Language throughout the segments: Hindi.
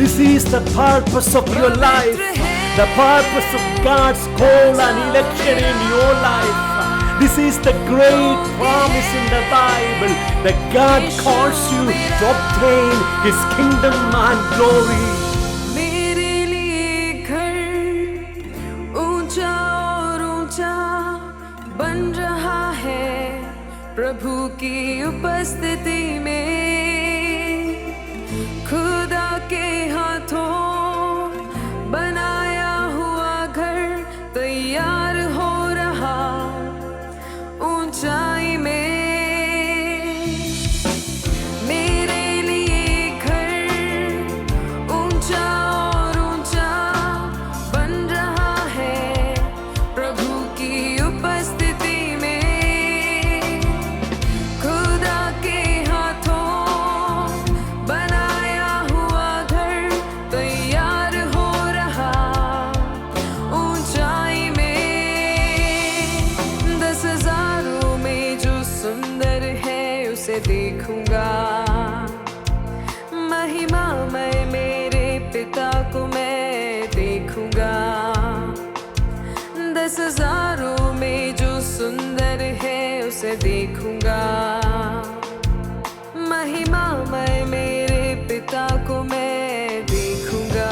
This is the purpose of your life, the purpose of God's call and election in your life. This is the great promise in the Bible that God calls you to obtain His kingdom and glory. मेरे लिए घर ऊंचा और ऊंचा बन रहा है प्रभु की उपस्थिति में। खुदा के हाथों बनाया हुआ घर तैयार हो रहा ऊंचाई में। मेरे लिए घर ऊंचा और ऊंचा बन रहा है प्रभु की उपस्थिति में। खुदा के हाथों बनाया हुआ घर तैयार हो रहा ऊंचाई में। 10,000 में जो सुंदर है उसे देखूंगा। महिमामय मेरे पिता को मैं देखूंगा। 10,000 में जो सुंदर है उसे देखूंगा। महिमामय मेरे पिता को मैं देखूंगा।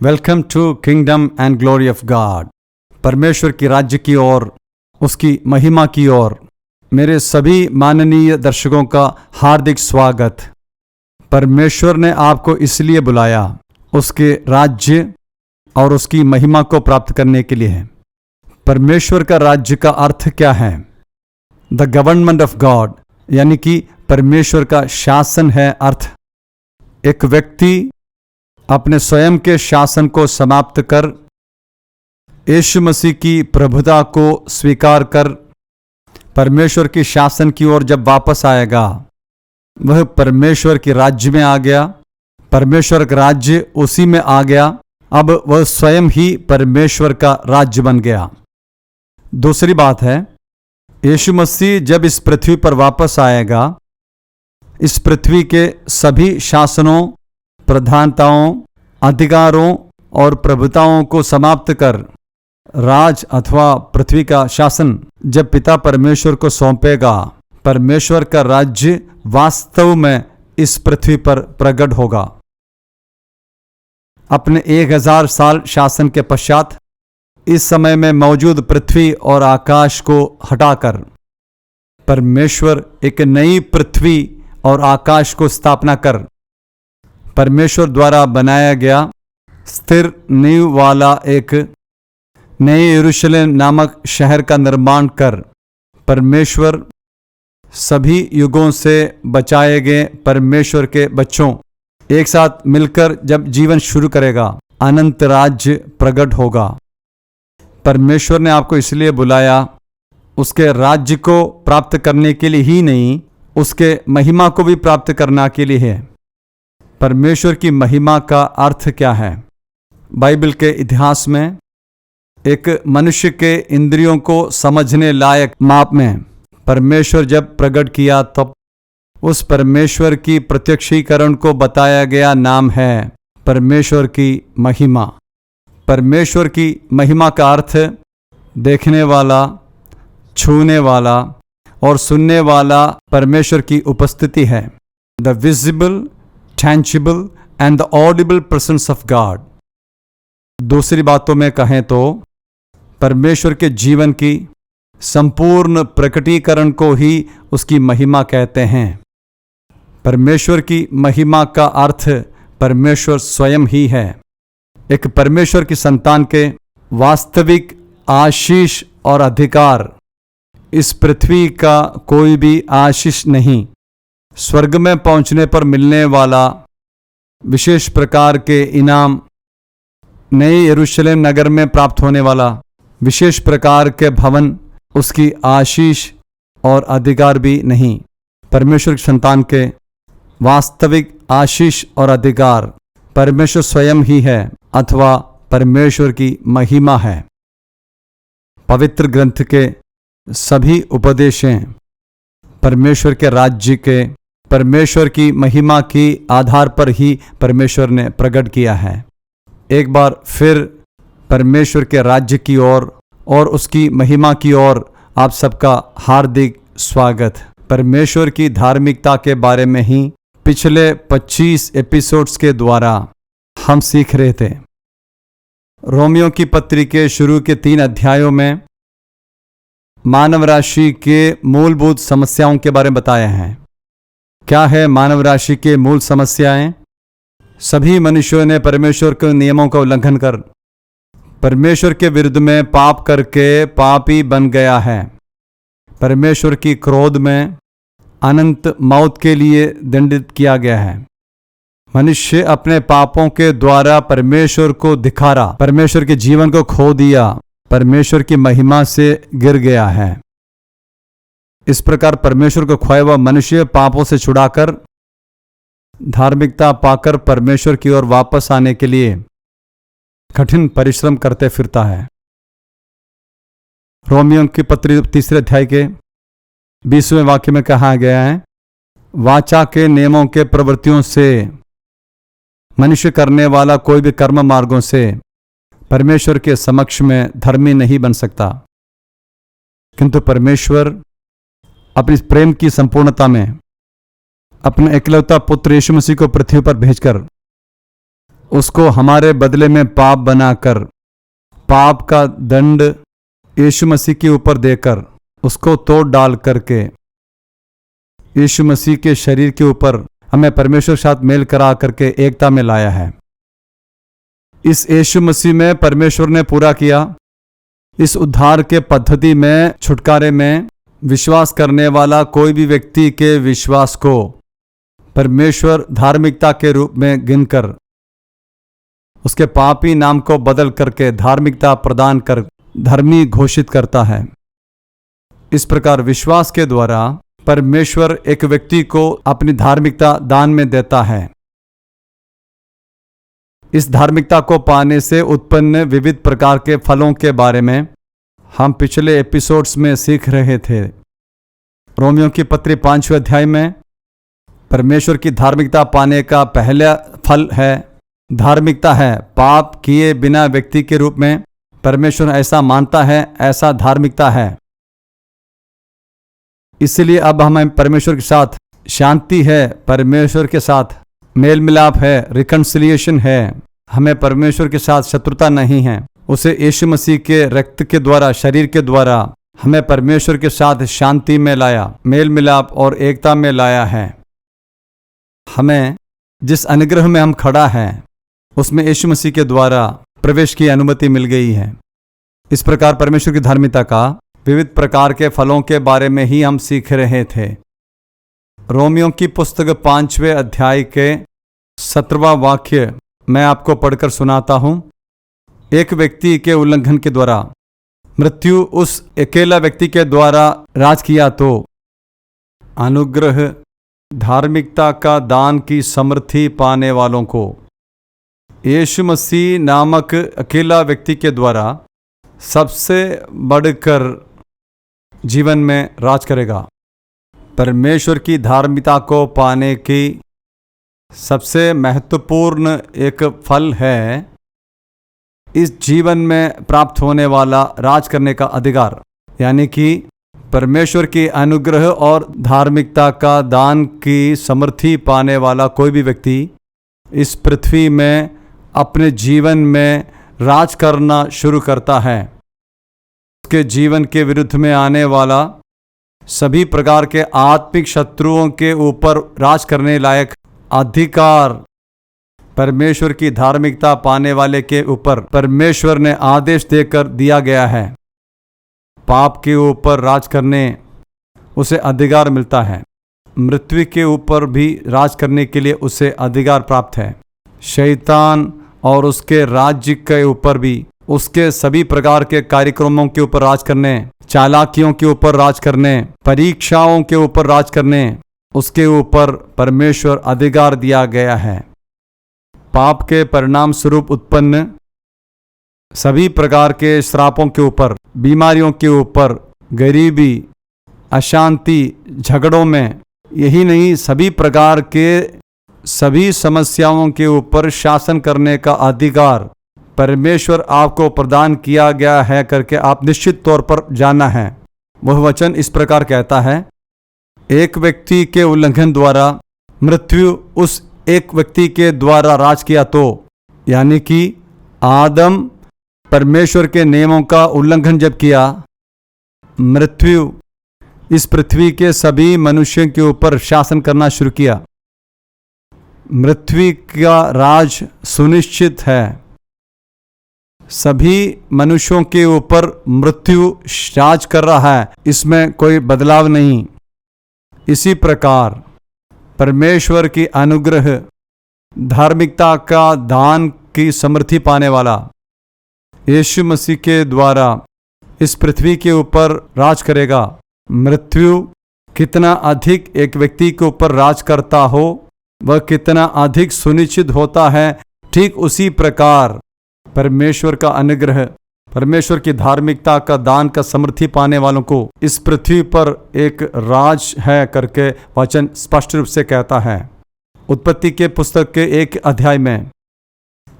Welcome to kingdom and glory of God. परमेश्वर की राज्य की ओर, उसकी महिमा की ओर मेरे सभी माननीय दर्शकों का हार्दिक स्वागत। परमेश्वर ने आपको इसलिए बुलाया उसके राज्य और उसकी महिमा को प्राप्त करने के लिए है। परमेश्वर का राज्य का अर्थ क्या है? द गवर्नमेंट ऑफ गॉड, यानी कि परमेश्वर का शासन है अर्थ। एक व्यक्ति अपने स्वयं के शासन को समाप्त कर यीशु मसीह की प्रभुता को स्वीकार कर परमेश्वर की शासन की ओर जब वापस आएगा, वह परमेश्वर के राज्य में आ गया। परमेश्वर का राज्य उसी में आ गया। अब वह स्वयं ही परमेश्वर का राज्य बन गया। दूसरी बात है, यीशु मसीह जब इस पृथ्वी पर वापस आएगा, इस पृथ्वी के सभी शासनों, प्रधानताओं, अधिकारों और प्रभुताओं को समाप्त कर राज अथवा पृथ्वी का शासन जब पिता परमेश्वर को सौंपेगा, परमेश्वर का राज्य वास्तव में इस पृथ्वी पर प्रकट होगा। अपने 1000 साल शासन के पश्चात इस समय में मौजूद पृथ्वी और आकाश को हटाकर परमेश्वर एक नई पृथ्वी और आकाश को स्थापना कर परमेश्वर द्वारा बनाया गया स्थिर नींव वाला एक नए यरूशलेम नामक शहर का निर्माण कर परमेश्वर सभी युगों से बचाए गए परमेश्वर के बच्चों एक साथ मिलकर जब जीवन शुरू करेगा, अनंत राज्य प्रकट होगा। परमेश्वर ने आपको इसलिए बुलाया उसके राज्य को प्राप्त करने के लिए ही नहीं, उसके महिमा को भी प्राप्त करने के लिए है। परमेश्वर की महिमा का अर्थ क्या है? बाइबल के इतिहास में एक मनुष्य के इंद्रियों को समझने लायक माप में परमेश्वर जब प्रकट किया, तब उस परमेश्वर की प्रत्यक्षीकरण को बताया गया नाम है परमेश्वर की महिमा। परमेश्वर की महिमा का अर्थ देखने वाला, छूने वाला और सुनने वाला परमेश्वर की उपस्थिति है। The visible, tangible and the audible presence of God। दूसरी बातों में कहें तो परमेश्वर के जीवन की संपूर्ण प्रकटीकरण को ही उसकी महिमा कहते हैं। परमेश्वर की महिमा का अर्थ परमेश्वर स्वयं ही है। एक परमेश्वर की संतान के वास्तविक आशीष और अधिकार इस पृथ्वी का कोई भी आशीष नहीं। स्वर्ग में पहुंचने पर मिलने वाला विशेष प्रकार के इनाम, नए यरूशलेम नगर में प्राप्त होने वाला विशेष प्रकार के भवन, उसकी आशीष और अधिकार भी नहीं। परमेश्वर की संतान के वास्तविक आशीष और अधिकार परमेश्वर स्वयं ही है अथवा परमेश्वर की महिमा है। पवित्र ग्रंथ के सभी उपदेशें परमेश्वर के राज्य के, परमेश्वर की महिमा की आधार पर ही परमेश्वर ने प्रकट किया है। एक बार फिर परमेश्वर के राज्य की ओर और उसकी महिमा की ओर आप सबका हार्दिक स्वागत। परमेश्वर की धार्मिकता के बारे में ही पिछले 25 एपिसोड्स के द्वारा हम सीख रहे थे। रोमियो की पत्री के शुरू के 3 अध्यायों में मानव राशि के मूलभूत समस्याओं के बारे में बताया है। क्या है मानव राशि के मूल समस्याएं? सभी मनुष्यों ने परमेश्वर के नियमों का उल्लंघन कर परमेश्वर के विरुद्ध में पाप करके पापी बन गया है। परमेश्वर की क्रोध में अनंत मौत के लिए दंडित किया गया है। मनुष्य अपने पापों के द्वारा परमेश्वर को धिक्कारा, परमेश्वर के जीवन को खो दिया, परमेश्वर की महिमा से गिर गया है। इस प्रकार परमेश्वर को खोया हुआ मनुष्य पापों से छुड़ाकर धार्मिकता पाकर परमेश्वर की ओर वापस आने के लिए कठिन परिश्रम करते फिरता है। रोमियो की पत्री 3 अध्याय के 20वें वाक्य में कहा गया है, वाचा के नियमों के प्रवृत्तियों से मनुष्य करने वाला कोई भी कर्म मार्गों से परमेश्वर के समक्ष में धर्मी नहीं बन सकता, किंतु परमेश्वर अपनी प्रेम की संपूर्णता में अपने एकलौता पुत्र यीशु मसीह को पृथ्वी पर भेजकर उसको हमारे बदले में पाप बनाकर पाप का दंड यीशु मसीह के ऊपर देकर उसको तोड़ डाल करके यीशु मसीह के शरीर के ऊपर हमें परमेश्वर के साथ मेल करा करके एकता में लाया है। इस यीशु मसीह में परमेश्वर ने पूरा किया। इस उद्धार के पद्धति में छुटकारे में विश्वास करने वाला कोई भी व्यक्ति के विश्वास को परमेश्वर धार्मिकता के रूप में गिनकर उसके पापी नाम को बदल करके धार्मिकता प्रदान कर धर्मी घोषित करता है। इस प्रकार विश्वास के द्वारा परमेश्वर एक व्यक्ति को अपनी धार्मिकता दान में देता है। इस धार्मिकता को पाने से उत्पन्न विविध प्रकार के फलों के बारे में हम पिछले एपिसोड्स में सीख रहे थे। रोमियो की पत्री 5वें अध्याय में परमेश्वर की धार्मिकता पाने का पहला फल है धार्मिकता है। पाप किए बिना व्यक्ति के रूप में परमेश्वर ऐसा मानता है, ऐसा धार्मिकता है। इसलिए अब हमें परमेश्वर के साथ शांति है, परमेश्वर के साथ मेल मिलाप है, रिकन्सिलिएशन है। हमें परमेश्वर के साथ शत्रुता नहीं है। उसे यीशु मसीह के रक्त के द्वारा, शरीर के द्वारा हमें परमेश्वर के साथ शांति में लाया, मेल मिलाप और एकता में लाया है। हमें जिस अनुग्रह में हम खड़ा हैं उसमें यीशु मसीह के द्वारा प्रवेश की अनुमति मिल गई है। इस प्रकार परमेश्वर की धार्मिकता का विविध प्रकार के फलों के बारे में ही हम सीख रहे थे। रोमियो की पुस्तक 5वें अध्याय के 17वां वाक्य मैं आपको पढ़कर सुनाता हूं। एक व्यक्ति के उल्लंघन के द्वारा मृत्यु उस अकेला व्यक्ति के द्वारा राज किया तो अनुग्रह धार्मिकता का दान की समृद्धि पाने वालों को यीशु मसीह नामक अकेला व्यक्ति के द्वारा सबसे बढ़कर जीवन में राज करेगा। परमेश्वर की धार्मिकता को पाने की सबसे महत्वपूर्ण एक फल है इस जीवन में प्राप्त होने वाला राज करने का अधिकार, यानी कि परमेश्वर की अनुग्रह और धार्मिकता का दान की समृद्धि पाने वाला कोई भी व्यक्ति इस पृथ्वी में अपने जीवन में राज करना शुरू करता है। उसके जीवन के विरुद्ध में आने वाला सभी प्रकार के आत्मिक शत्रुओं के ऊपर राज करने लायक अधिकार परमेश्वर की धार्मिकता पाने वाले के ऊपर परमेश्वर ने आदेश देकर दिया गया है। पाप के ऊपर राज करने उसे अधिकार मिलता है। मृत्यु के ऊपर भी राज करने के लिए उसे अधिकार प्राप्त है। शैतान और उसके राज्य के ऊपर भी, उसके सभी प्रकार के कार्यक्रमों के ऊपर राज करने, चालाकियों के ऊपर राज करने, परीक्षाओं के ऊपर राज करने, उसके ऊपर परमेश्वर अधिकार दिया गया है। पाप के परिणाम स्वरूप उत्पन्न सभी प्रकार के श्रापों के ऊपर, बीमारियों के ऊपर, गरीबी, अशांति, झगड़ों में, यही नहीं सभी प्रकार के सभी समस्याओं के ऊपर शासन करने का अधिकार परमेश्वर आपको प्रदान किया गया है करके आप निश्चित तौर पर जानना है। वह वचन इस प्रकार कहता है, एक व्यक्ति के उल्लंघन द्वारा मृत्यु उस एक व्यक्ति के द्वारा राज किया, तो यानी कि आदम परमेश्वर के नियमों का उल्लंघन जब किया, मृत्यु इस पृथ्वी के सभी मनुष्यों के ऊपर शासन करना शुरू किया। मृत्यु का राज सुनिश्चित है, सभी मनुष्यों के ऊपर मृत्यु राज कर रहा है, इसमें कोई बदलाव नहीं। इसी प्रकार परमेश्वर की अनुग्रह, धार्मिकता का दान की समृद्धि पाने वाला यीशु मसीह के द्वारा इस पृथ्वी के ऊपर राज करेगा। मृत्यु कितना अधिक एक व्यक्ति के ऊपर राज करता हो, वह कितना अधिक सुनिश्चित होता है, ठीक उसी प्रकार परमेश्वर का अनुग्रह, परमेश्वर की धार्मिकता का दान का समृद्धि पाने वालों को इस पृथ्वी पर एक राज है करके वचन स्पष्ट रूप से कहता है। उत्पत्ति के पुस्तक के एक अध्याय में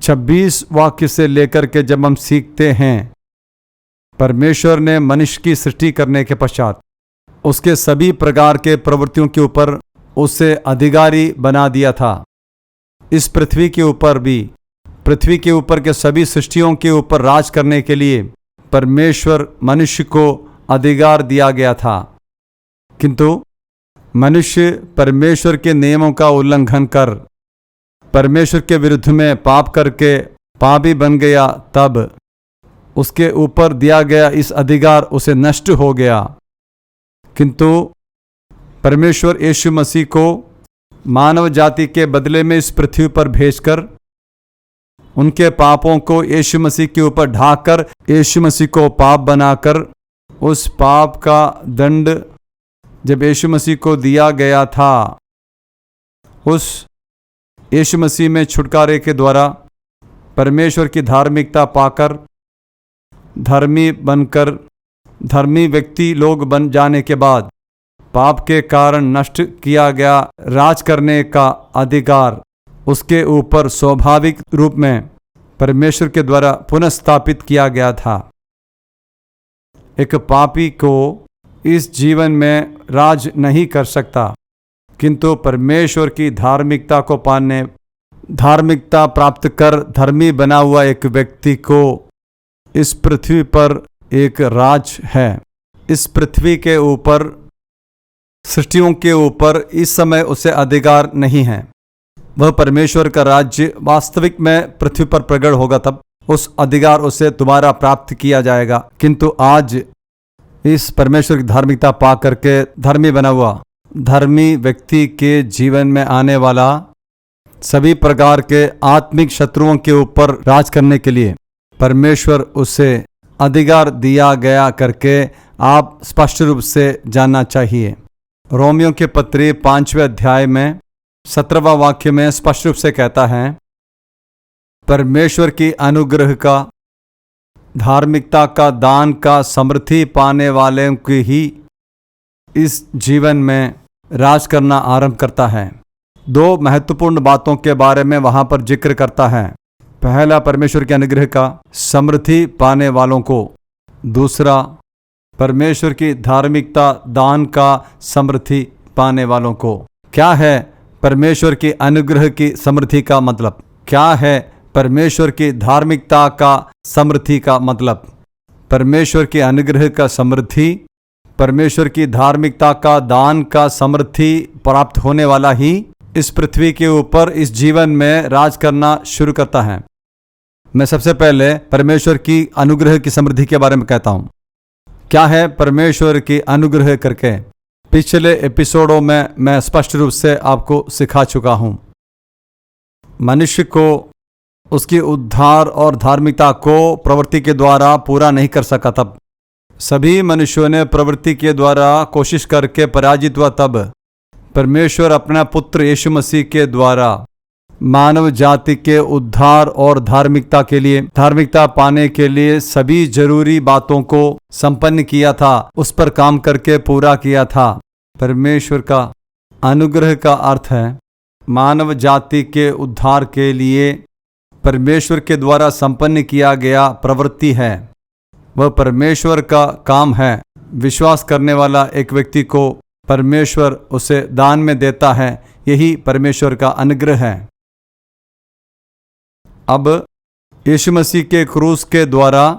26 वाक्य से लेकर के जब हम सीखते हैं, परमेश्वर ने मनुष्य की सृष्टि करने के पश्चात उसके सभी प्रकार के प्रवृत्तियों के ऊपर उसे अधिकारी बना दिया था। इस पृथ्वी के ऊपर भी, पृथ्वी के ऊपर के सभी सृष्टियों के ऊपर राज करने के लिए परमेश्वर मनुष्य को अधिकार दिया गया था। किंतु मनुष्य परमेश्वर के नियमों का उल्लंघन कर, परमेश्वर के विरुद्ध में पाप करके पापी बन गया, तब उसके ऊपर दिया गया इस अधिकार उसे नष्ट हो गया। किंतु परमेश्वर यीशु मसीह को मानव जाति के बदले में इस पृथ्वी पर भेजकर उनके पापों को यीशु मसीह के ऊपर ढाकर, यीशु मसीह को पाप बनाकर, उस पाप का दंड जब यीशु मसीह को दिया गया था, उस यीशु मसीह में छुटकारे के द्वारा परमेश्वर की धार्मिकता पाकर धर्मी बनकर, धर्मी व्यक्ति लोग बन जाने के बाद पाप के कारण नष्ट किया गया राज करने का अधिकार उसके ऊपर स्वाभाविक रूप में परमेश्वर के द्वारा पुनः स्थापित किया गया था। एक पापी को इस जीवन में राज नहीं कर सकता, किंतु परमेश्वर की धार्मिकता को पाने, धार्मिकता प्राप्त कर धर्मी बना हुआ एक व्यक्ति को इस पृथ्वी पर एक राज है। इस पृथ्वी के ऊपर, सृष्टियों के ऊपर इस समय उसे अधिकार नहीं है। वह परमेश्वर का राज्य वास्तविक में पृथ्वी पर प्रकट होगा, तब उस अधिकार उसे दोबारा प्राप्त किया जाएगा। किंतु आज इस परमेश्वर की धार्मिकता पा करके धर्मी बना हुआ धर्मी व्यक्ति के जीवन में आने वाला सभी प्रकार के आत्मिक शत्रुओं के ऊपर राज करने के लिए परमेश्वर उसे अधिकार दिया गया करके आप स्पष्ट रूप से जानना चाहिए। रोमियों के पत्री 5वें अध्याय में 17वां वाक्य में स्पष्ट रूप से कहता है, परमेश्वर की अनुग्रह का, धार्मिकता का दान का समृद्धि पाने वाले की ही इस जीवन में राज करना आरंभ करता है। दो महत्वपूर्ण बातों के बारे में वहां पर जिक्र करता है। पहला, परमेश्वर के अनुग्रह का समृद्धि पाने वालों को। दूसरा, परमेश्वर की धार्मिकता दान का समृद्धि पाने वालों को। क्या है परमेश्वर की अनुग्रह की समृद्धि का मतलब? क्या है परमेश्वर की धार्मिकता का समृद्धि का मतलब? परमेश्वर के अनुग्रह का समृद्धि, परमेश्वर की धार्मिकता का दान का समृद्धि प्राप्त होने वाला ही इस पृथ्वी के ऊपर इस जीवन में राज करना शुरू करता है। मैं सबसे पहले परमेश्वर की अनुग्रह की समृद्धि के बारे में कहता हूं। क्या है परमेश्वर की अनुग्रह करके पिछले एपिसोडों में मैं स्पष्ट रूप से आपको सिखा चुका हूं। मनुष्य को उसकी उद्धार और धार्मिकता को प्रवृत्ति के द्वारा पूरा नहीं कर सका, तब सभी मनुष्यों ने प्रवृत्ति के द्वारा कोशिश करके पराजित हुआ, तब परमेश्वर अपना पुत्र यीशु मसीह के द्वारा मानव जाति के उद्धार और धार्मिकता पाने के लिए सभी जरूरी बातों को संपन्न किया था, उस पर काम करके पूरा किया था। परमेश्वर का अनुग्रह का अर्थ है मानव जाति के उद्धार के लिए परमेश्वर के द्वारा संपन्न किया गया प्रवृत्ति है। वह परमेश्वर का काम है। विश्वास करने वाला एक व्यक्ति को परमेश्वर उसे दान में देता है। यही परमेश्वर का अनुग्रह है। अब यीशु मसीह के क्रूस के द्वारा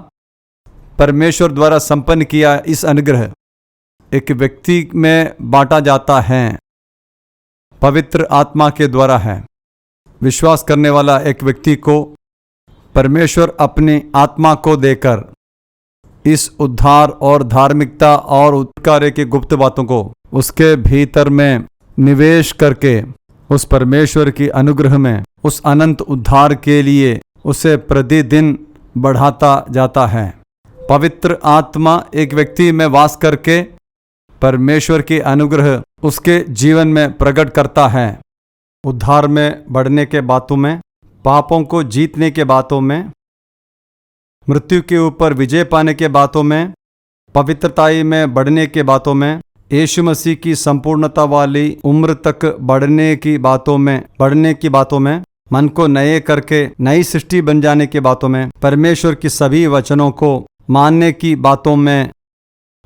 परमेश्वर द्वारा संपन्न किया इस अनुग्रह एक व्यक्ति में बांटा जाता है, पवित्र आत्मा के द्वारा है। विश्वास करने वाला एक व्यक्ति को परमेश्वर अपनी आत्मा को देकर इस उद्धार और धार्मिकता और उत्कार की गुप्त बातों को उसके भीतर में निवेश करके उस परमेश्वर की अनुग्रह में उस अनंत उद्धार के लिए उसे प्रतिदिन बढ़ाता जाता है। पवित्र आत्मा एक व्यक्ति में वास करके परमेश्वर की अनुग्रह उसके जीवन में प्रकट करता है। उद्धार में बढ़ने के बातों में, पापों को जीतने के बातों में, मृत्यु के ऊपर विजय पाने के बातों में, पवित्रताई में बढ़ने के बातों में, यीशु मसीह की संपूर्णता वाली उम्र तक बढ़ने की बातों में, मन को नए करके नई सृष्टि बन जाने की बातों में, परमेश्वर की सभी वचनों को मानने की बातों में,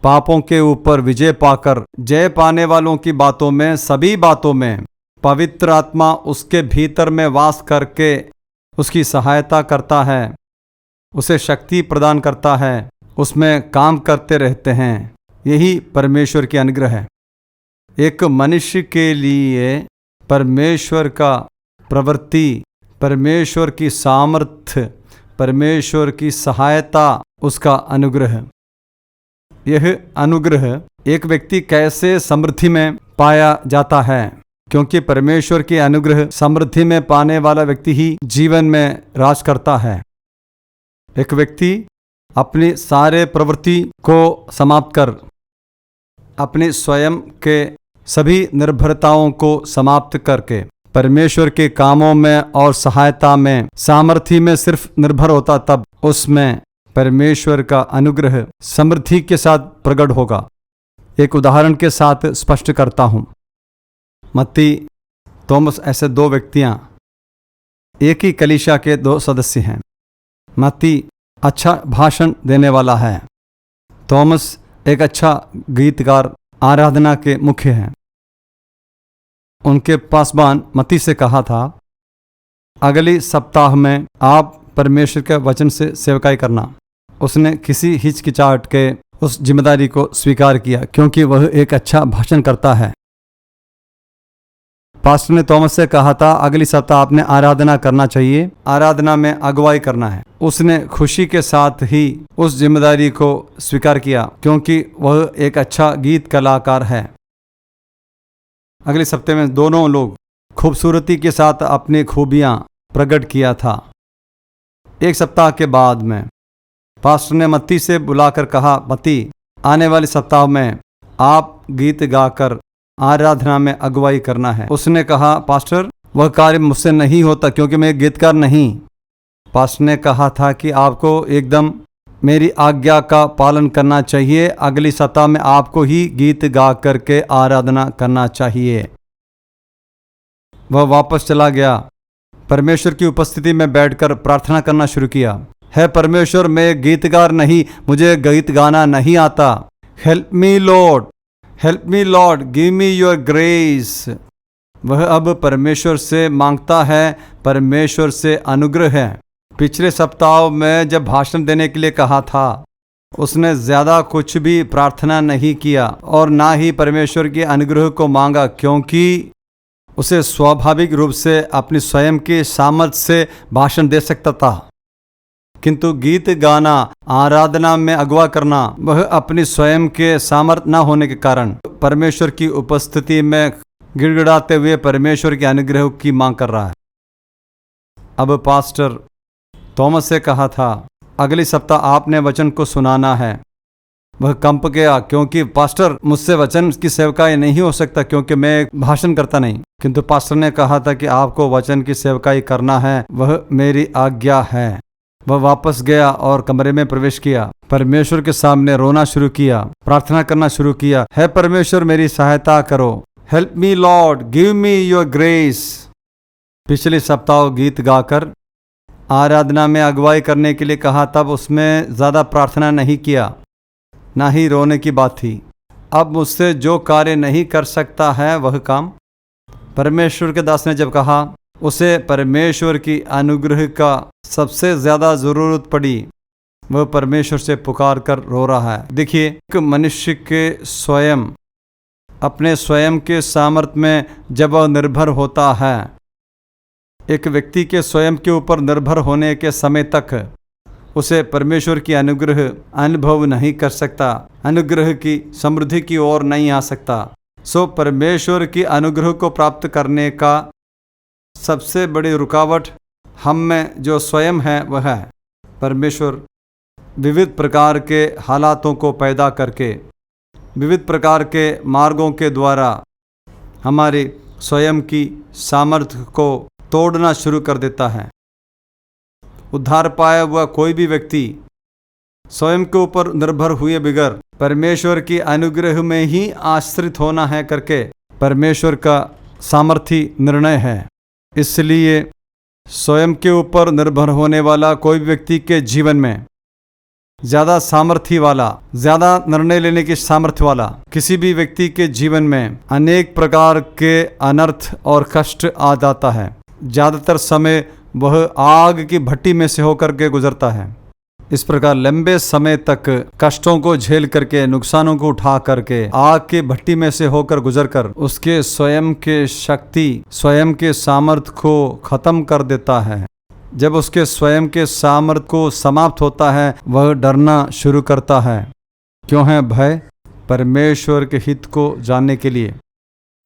पापों के ऊपर विजय पाकर जय पाने वालों की बातों में, सभी बातों में पवित्र आत्मा उसके भीतर में वास करके उसकी सहायता करता है, उसे शक्ति प्रदान करता है, उसमें काम करते रहते हैं। यही परमेश्वर की अनुग्रह है। एक मनुष्य के लिए परमेश्वर का प्रवृत्ति, परमेश्वर की सामर्थ्य, परमेश्वर की सहायता उसका अनुग्रह। यह अनुग्रह एक व्यक्ति कैसे समृद्धि में पाया जाता है, क्योंकि परमेश्वर के अनुग्रह समृद्धि में पाने वाला व्यक्ति ही जीवन में राज करता है। एक व्यक्ति अपनी सारे प्रवृत्ति को समाप्त कर अपने स्वयं के सभी निर्भरताओं को समाप्त करके परमेश्वर के कामों में और सहायता में, सामर्थ्य में सिर्फ निर्भर होता, तब उसमें परमेश्वर का अनुग्रह समृद्धि के साथ प्रकट होगा। एक उदाहरण के साथ स्पष्ट करता हूँ। मत्ती, थॉमस ऐसे दो व्यक्तियाँ एक ही कलीसिया के दो सदस्य हैं। मत्ती अच्छा भाषण देने वाला है, थॉमस एक अच्छा गीतकार, आराधना के मुख्य हैं। उनके पासवान मत्ती से कहा था, अगले सप्ताह में आप परमेश्वर के वचन से सेवकाई करना। उसने किसी हिचकिचाहट के उस जिम्मेदारी को स्वीकार किया, क्योंकि वह एक अच्छा भाषण करता है। पास्टर ने थॉमस से कहा था, अगली सप्ताह आपने आराधना करना चाहिए, आराधना में अगुवाई करना है। उसने खुशी के साथ ही उस जिम्मेदारी को स्वीकार किया, क्योंकि वह एक अच्छा गीत कलाकार है। अगले सप्ताह में दोनों लोग खूबसूरती के साथ अपनी खूबियां प्रकट किया था। एक सप्ताह के बाद में पास्टर ने मत्ती से बुलाकर कहा, मत्ती, आने वाले सप्ताह में आप गीत गाकर आराधना में अगुवाई करना है। उसने कहा, पास्टर, वह कार्य मुझसे नहीं होता, क्योंकि मैं गीतकार नहीं। पास्टर ने कहा था कि आपको एकदम मेरी आज्ञा का पालन करना चाहिए। अगली सप्ताह में आपको ही गीत गा करके आराधना करना चाहिए। वह वापस चला गया, परमेश्वर की उपस्थिति में बैठकर प्रार्थना करना शुरू किया। है परमेश्वर, मैं गीतकार नहीं, मुझे गीत गाना नहीं आता। Help me Lord, help me Lord, give me your grace. वह अब परमेश्वर से मांगता है, परमेश्वर से अनुग्रह है। पिछले सप्ताह में जब भाषण देने के लिए कहा था, उसने ज़्यादा कुछ भी प्रार्थना नहीं किया और ना ही परमेश्वर के अनुग्रह को मांगा, क्योंकि उसे स्वाभाविक रूप से अपनी स्वयं की सामर्थ्य से भाषण दे सकता था। किंतु गीत गाना, आराधना में अगुवा करना, वह अपनी स्वयं के सामर्थ्य न होने के कारण परमेश्वर की उपस्थिति में गिड़गिड़ाते हुए परमेश्वर के अनुग्रह की मांग कर रहा है। अब पास्टर थॉमस से कहा था, अगले सप्ताह आपने वचन को सुनाना है। वह कंप गया, क्योंकि पास्टर मुझसे वचन की सेवकाई नहीं हो सकता, क्योंकि मैं भाषण करता नहीं। किंतु पास्टर ने कहा था कि आपको वचन की सेवकाई करना है, वह मेरी आज्ञा है। वह वापस गया और कमरे में प्रवेश किया, परमेश्वर के सामने रोना शुरू किया, प्रार्थना करना शुरू किया, हे परमेश्वर मेरी सहायता करो, help me Lord, give me your grace. पिछले सप्ताह गीत गाकर आराधना में अगुवाई करने के लिए कहा, तब उसमें ज़्यादा प्रार्थना नहीं किया, ना ही रोने की बात थी। अब मुझसे जो कार्य नहीं कर सकता है वह काम, परमेश्वर के दास ने जब कहा, उसे परमेश्वर की अनुग्रह का सबसे ज़्यादा ज़रूरत पड़ी, वह परमेश्वर से पुकार कर रो रहा है। देखिए, एक मनुष्य के स्वयं अपने स्वयं के सामर्थ्य में जब वह निर्भर होता है, एक व्यक्ति के स्वयं के ऊपर निर्भर होने के समय तक उसे परमेश्वर की अनुग्रह अनुभव नहीं कर सकता, अनुग्रह की समृद्धि की ओर नहीं आ सकता। सो परमेश्वर की अनुग्रह को प्राप्त करने का सबसे बड़ी रुकावट हम में जो स्वयं है वह है। परमेश्वर विविध प्रकार के हालातों को पैदा करके, विविध प्रकार के मार्गों के द्वारा हमारी स्वयं की सामर्थ्य को तोड़ना शुरू कर देता है। उद्धार पाया हुआ कोई भी व्यक्ति स्वयं के ऊपर निर्भर हुए बगैर परमेश्वर की अनुग्रह में ही आश्रित होना है करके परमेश्वर का सामर्थी निर्णय है। इसलिए स्वयं के ऊपर निर्भर होने वाला कोई व्यक्ति के जीवन में ज़्यादा सामर्थ्य वाला, ज़्यादा निर्णय लेने की सामर्थ्य वाला किसी भी व्यक्ति के जीवन में अनेक प्रकार के अनर्थ और कष्ट आ जाता है। ज़्यादातर समय वह आग की भट्टी में से होकर के गुजरता है। इस प्रकार लंबे समय तक कष्टों को झेल करके, नुकसानों को उठा करके, आग की भट्टी में से होकर गुजरकर उसके स्वयं के शक्ति, स्वयं के सामर्थ्य को खत्म कर देता है। जब उसके स्वयं के सामर्थ्य को समाप्त होता है, वह डरना शुरू करता है। क्यों है भय? परमेश्वर के हित को जानने के लिए,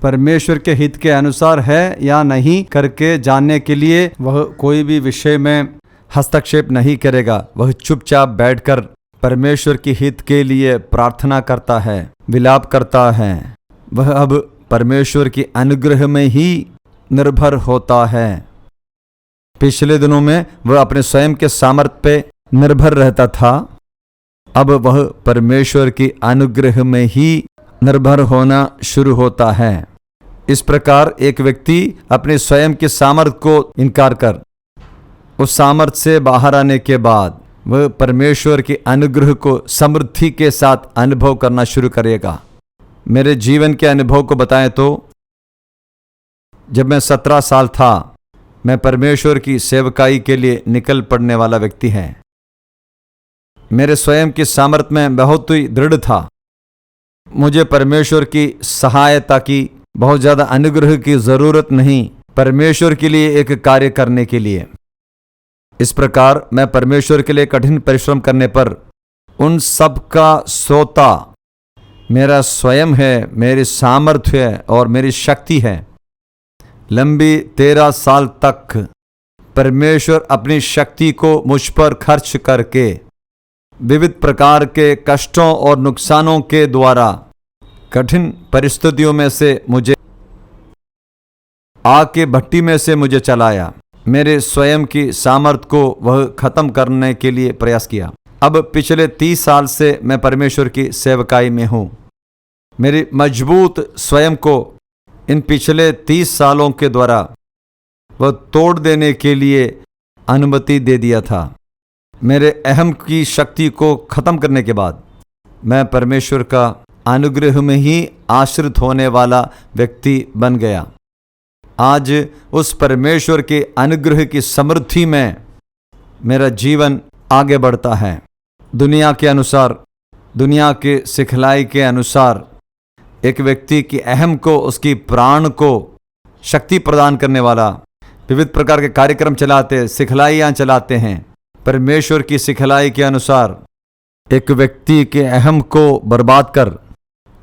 परमेश्वर के हित के अनुसार है या नहीं करके जानने के लिए वह कोई भी विषय में हस्तक्षेप नहीं करेगा। वह चुपचाप बैठकर परमेश्वर की हित के लिए प्रार्थना करता है, विलाप करता है। वह अब परमेश्वर की अनुग्रह में ही निर्भर होता है। पिछले दिनों में वह अपने स्वयं के सामर्थ्य पे निर्भर रहता था, अब वह परमेश्वर की अनुग्रह में ही निर्भर होना शुरू होता है। इस प्रकार एक व्यक्ति अपने स्वयं के सामर्थ्य को इनकार कर उस सामर्थ्य से बाहर आने के बाद वह परमेश्वर के अनुग्रह को समृद्धि के साथ अनुभव करना शुरू करेगा। मेरे जीवन के अनुभव को बताएं तो जब मैं 17 साल था, मैं परमेश्वर की सेवकाई के लिए निकल पड़ने वाला व्यक्ति है। मेरे स्वयं की सामर्थ्य में बहुत ही दृढ़ था। मुझे परमेश्वर की सहायता की, बहुत ज़्यादा अनुग्रह की ज़रूरत नहीं परमेश्वर के लिए एक कार्य करने के लिए। इस प्रकार मैं परमेश्वर के लिए कठिन परिश्रम करने पर उन सब का श्रोता मेरा स्वयं है, मेरी सामर्थ्य है और मेरी शक्ति है। लंबी 13 साल तक परमेश्वर अपनी शक्ति को मुझ पर खर्च करके विविध प्रकार के कष्टों और नुकसानों के द्वारा कठिन परिस्थितियों में से मुझे, आग के भट्टी में से मुझे चलाया। मेरे स्वयं की सामर्थ्य को वह खत्म करने के लिए प्रयास किया। अब पिछले 30 साल से मैं परमेश्वर की सेवकाई में हूँ। मेरी मजबूत स्वयं को इन पिछले 30 सालों के द्वारा वह तोड़ देने के लिए अनुमति दे दिया था। मेरे अहम की शक्ति को खत्म करने के बाद मैं परमेश्वर का अनुग्रह में ही आश्रित होने वाला व्यक्ति बन गया। आज उस परमेश्वर के अनुग्रह की समृद्धि में मेरा जीवन आगे बढ़ता है। दुनिया के अनुसार, दुनिया के सिखलाई के अनुसार एक व्यक्ति की अहम को, उसकी प्राण को शक्ति प्रदान करने वाला विविध प्रकार के कार्यक्रम चलाते, सिखलाइयाँ चलाते हैं। परमेश्वर की सिखलाई के अनुसार एक व्यक्ति के अहम को बर्बाद कर,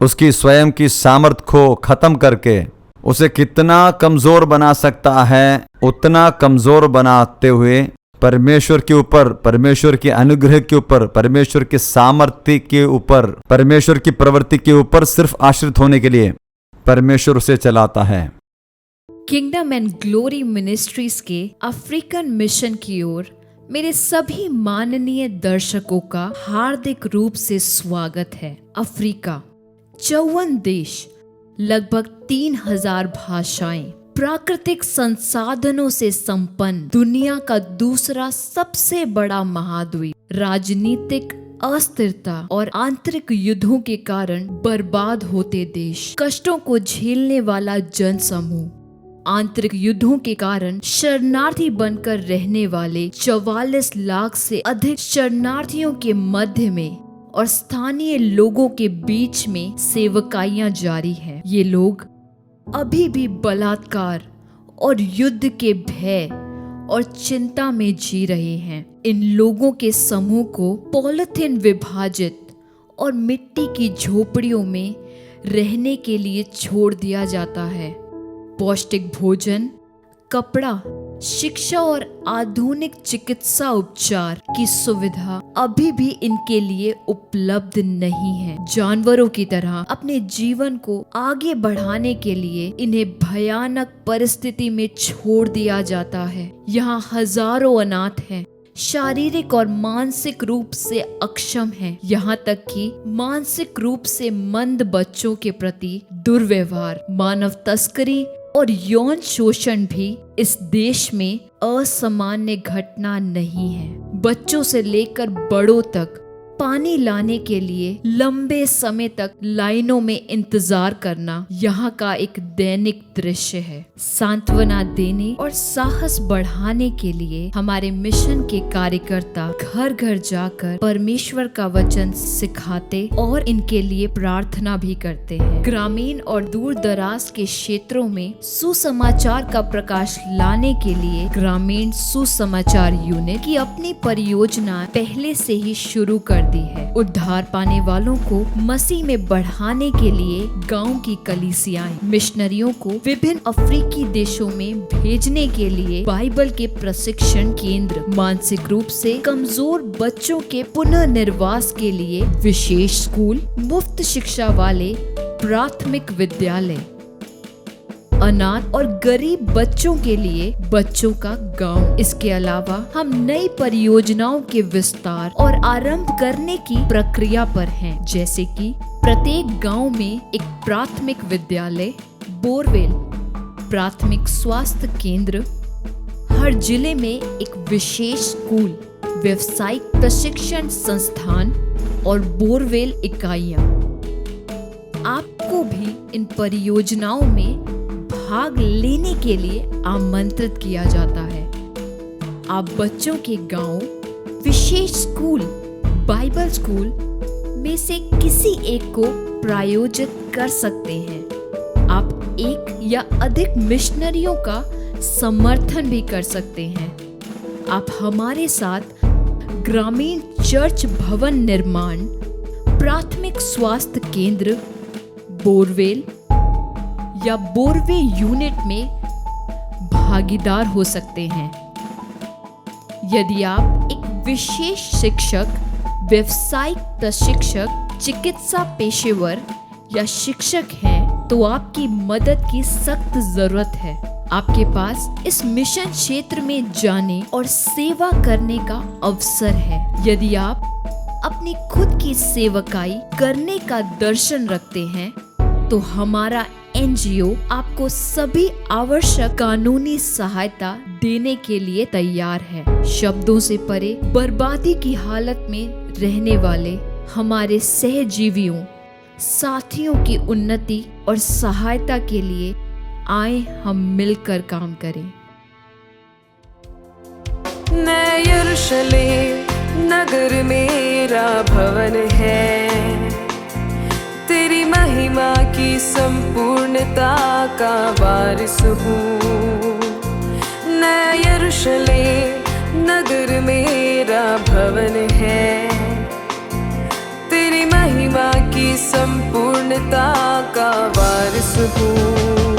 उसकी स्वयं की सामर्थ्य को खत्म करके उसे कितना कमज़ोर बना सकता है, उतना कमज़ोर बनाते हुए परमेश्वर के ऊपर, परमेश्वर के अनुग्रह के ऊपर, परमेश्वर के सामर्थ्य के ऊपर, परमेश्वर की प्रवृत्ति के ऊपर सिर्फ आश्रित होने के लिए परमेश्वर उसे चलाता है। किंगडम एंड ग्लोरी मिनिस्ट्रीज के अफ्रीकन मिशन की ओर मेरे सभी माननीय दर्शकों का हार्दिक रूप से स्वागत है। अफ्रीका, 54 देश, लगभग 3000 भाषाएं, प्राकृतिक संसाधनों से संपन्न दुनिया का दूसरा सबसे बड़ा महाद्वीप, राजनीतिक अस्थिरता और आंतरिक युद्धों के कारण बर्बाद होते देश, कष्टों को झेलने वाला जनसमूह, आंतरिक युद्धों के कारण शरणार्थी बनकर रहने वाले 44 लाख से अधिक शरणार्थियों के मध्य में और स्थानीय लोगों के बीच में सेवकाइयां जारी है। ये लोग अभी भी बलात्कार और युद्ध के भय और चिंता में जी रहे हैं। इन लोगों के समूह को पॉलिथीन विभाजित और मिट्टी की झोपड़ियों में रहने के लिए छोड़ दिया जाता है। पौष्टिक भोजन, कपड़ा, शिक्षा और आधुनिक चिकित्सा उपचार की सुविधा अभी भी इनके लिए उपलब्ध नहीं है। जानवरों की तरह अपने जीवन को आगे बढ़ाने के लिए इन्हें भयानक परिस्थिति में छोड़ दिया जाता है। यहाँ हजारों अनाथ हैं, शारीरिक और मानसिक रूप से अक्षम हैं, यहाँ तक कि मानसिक रूप से मंद बच्चों के प्रति दुर्व्यवहार, मानव तस्करी और यौन शोषण भी इस देश में असामान्य घटना नहीं है। बच्चों से लेकर बड़ों तक पानी लाने के लिए लंबे समय तक लाइनों में इंतजार करना यहाँ का एक दैनिक दृश्य है। सांत्वना देने और साहस बढ़ाने के लिए हमारे मिशन के कार्यकर्ता घर घर जाकर परमेश्वर का वचन सिखाते और इनके लिए प्रार्थना भी करते हैं। ग्रामीण और दूर दराज के क्षेत्रों में सुसमाचार का प्रकाश लाने के लिए ग्रामीण सुसमाचार यूनिट की अपनी परियोजना पहले से ही शुरू कर दी है। उद्धार पाने वालों को मसीह में बढ़ाने के लिए गांव की कलीसियाएं मिशनरियों को विभिन्न अफ्रीकी देशों में भेजने के लिए बाइबल के प्रशिक्षण केंद्र, मानसिक रूप से कमजोर बच्चों के पुनर्निर्वास के लिए विशेष स्कूल, मुफ्त शिक्षा वाले प्राथमिक विद्यालय, अनाथ और गरीब बच्चों के लिए बच्चों का गांव। इसके अलावा हम नई परियोजनाओं के विस्तार और आरंभ करने की प्रक्रिया पर हैं, जैसे कि प्रत्येक गांव में एक प्राथमिक विद्यालय, बोरवेल, प्राथमिक स्वास्थ्य केंद्र, हर जिले में एक विशेष स्कूल, व्यावसायिक प्रशिक्षण संस्थान और बोरवेल इकाइयां। आपको भी इन परियोजनाओं में भाग लेने के लिए आमंत्रित किया जाता है। आप बच्चों के गांव, विशेष स्कूल, बाइबल स्कूल में से किसी एक को प्रायोजित कर सकते हैं। आप एक या अधिक मिशनरियों का समर्थन भी कर सकते हैं। आप हमारे साथ ग्रामीण चर्च भवन निर्माण, प्राथमिक स्वास्थ्य केंद्र, बोरवेल या बोरवे यूनिट में भागीदार हो सकते हैं। यदि आप एक विशेष शिक्षक, व्यवसायिक प्रशिक्षक, चिकित्सा पेशेवर या शिक्षक हैं, तो आपकी मदद की सख्त जरूरत है। आपके पास इस मिशन क्षेत्र में जाने और सेवा करने का अवसर है। यदि आप अपनी खुद की सेवकाई करने का दर्शन रखते हैं, तो हमारा एनजीओ आपको सभी आवश्यक कानूनी सहायता देने के लिए तैयार है। शब्दों से परे बर्बादी की हालत में रहने वाले हमारे सहजीवियों, साथियों की उन्नति और सहायता के लिए आए हम मिलकर काम करें। नया यरूशलेम नगर मेरा भवन है, तेरी महिमा की संपूर्णता का वारिस हूँ। नया यरूशलेम नगर मेरा भवन है, तेरी महिमा की संपूर्णता का वारिस हूँ।